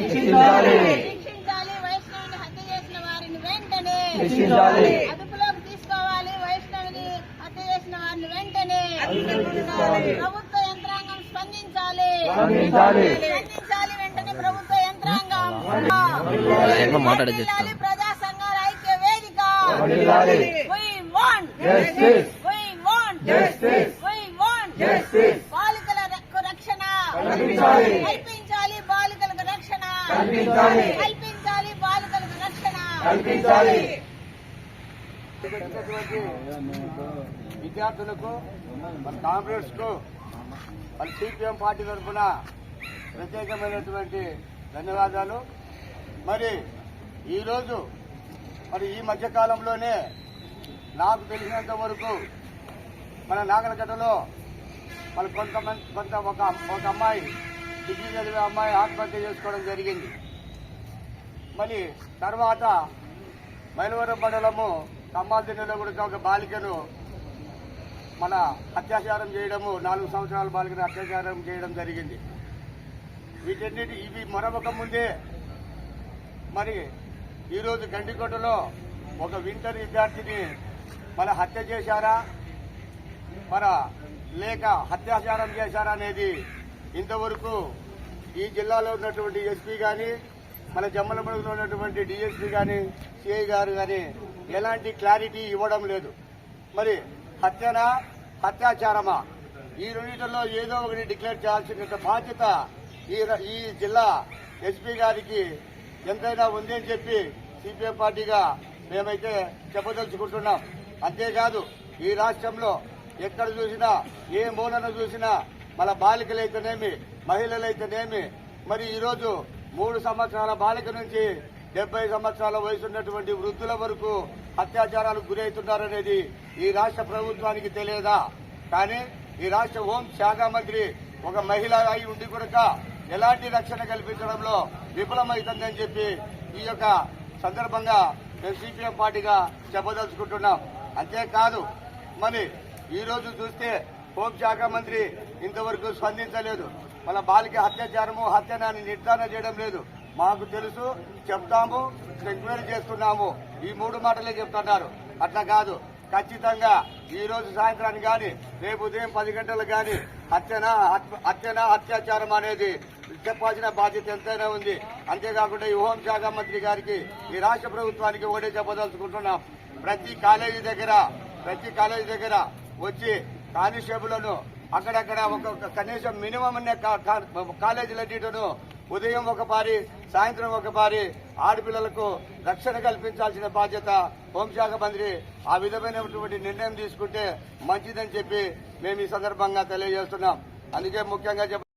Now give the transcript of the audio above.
శిక్షించాలి వైష్ణవిని హత్య చేసిన వారిని వెంటనే అదుపులోకి తీసుకోవాలి. వైష్ణవిని హత్య చేసిన వారిని వెంటనే ప్రభుత్వ యంత్రాంగం స్పందించాలి. వెంటనే ప్రభుత్వ యంత్రాంగం. ప్రజా సంఘాల ఐక్య వేదిక. బాలికల రక్షణ కల్పించాలి. బాలికలకు రక్షణ కల్పించాలి. బాలికలకు రక్షణ విద్యార్థులకు మన కాంగ్రెస్ కు మన సిపిఎం పార్టీ తరఫున ప్రత్యేకమైనటువంటి ధన్యవాదాలు. మరి ఈరోజు ఈ మధ్యకాలంలోనే నాకు తెలిసినంత వరకు మన నాగలగడ్డలో మన ఒక అమ్మాయి డిగ్రీ చదివే అమ్మాయి ఆత్మహత్య చేసుకోవడం జరిగింది. మరి తర్వాత మైలవరం మండలము కమ్మాదిన్నెలో కూడా ఒక బాలికను మన అత్యాచారం చేయడము 4 సంవత్సరాల బాలికను అత్యాచారం చేయడం జరిగింది. ఇవి మరొక ముందే మరి ఈరోజు గండికోటలో ఒక ఇంటర్ విద్యార్థిని మన హత్య చేశారా లేక అత్యాచారం చేశారా అనేది ఇంతవరకు ఈ జిల్లాలో ఉన్నటువంటి ఎస్పీ గాని మన జమ్మలమడుగులో ఉన్నటువంటి డిఎస్పీ గాని సిఐ గారు గాని ఎలాంటి క్లారిటీ ఇవ్వడం లేదు. మరి హత్యనా అత్యాచారమా ఈ రెండింటిలో ఏదో ఒకటి డిక్లేర్ చేయాల్సిన బాధ్యత ఈ జిల్లా ఎస్పీ గారికి ఎంతైనా ఉంది అని చెప్పి సిపిఎం పార్టీగా మేమైతే చెప్పదలుచుకుంటున్నాం. అంతేకాదు ఈ రాష్ట్రంలో ఎక్కడ చూసినా ఏ మూలన చూసినా మన బాలికలైతేనేమి మహిళలైతేనేమి మరి ఈరోజు 3 సంవత్సరాల బాలిక నుంచి 70 సంవత్సరాల వయసు ఉన్నటువంటి వృద్ధుల వరకు అత్యాచారాలకు గురవుతున్నారనేది ఈ రాష్ట్ర ప్రభుత్వానికి తెలియదా? కానీ ఈ రాష్ట్ర హోం శాఖ మంత్రి ఒక మహిళ అయి ఉండి కూడా ఎలాంటి రక్షణ కల్పించడంలో విఫలమైతుందని చెప్పి ఈ యొక్క సందర్భంగా మేము సిపిఎం పార్టీగా చెప్పదలుచుకుంటున్నాం. అంతేకాదు మరి ఈ రోజు చూస్తే హోంశాఖ మంత్రి ఇంతవరకు స్పందించలేదు. మన బాలిక అత్యాచారము హత్యనాన్ని నిర్ధారణ చేయడం లేదు. మాకు తెలుసు, చెప్తాము, ఎంక్వైరీ చేస్తున్నాము, ఈ 3 మాటలే చెప్తున్నారు. అట్లా కాదు, ఖచ్చితంగా ఈ రోజు సాయంత్రానికి గాని రేపు ఉదయం 10 గంటలకు గాని హత్యనా అత్యాచారం అనేది చెప్పాల్సిన బాధ్యత ఎంతైనా ఉంది. అంతేకాకుండా ఈ హోంశాఖ మంత్రి గారికి ఈ రాష్ట్ర ప్రభుత్వానికి ఒకటే చెప్పదలుచుకుంటున్నాం. ప్రతి కాలేజీ దగ్గర వచ్చి కానిస్టేబుల్ను అక్కడక్కడ ఒక కనీసం మినిమం కాలేజీలన్నింటిను ఉదయం ఒక పారి సాయంత్రం ఒక పారి ఆడపిల్లలకు రక్షణ కల్పించాల్సిన బాధ్యత హోంశాఖ మంత్రి ఆ విధమైనటువంటి నిర్ణయం తీసుకుంటే మంచిదని చెప్పి మేము ఈ సందర్భంగా తెలియజేస్తున్నాం. అందుకే ముఖ్యంగా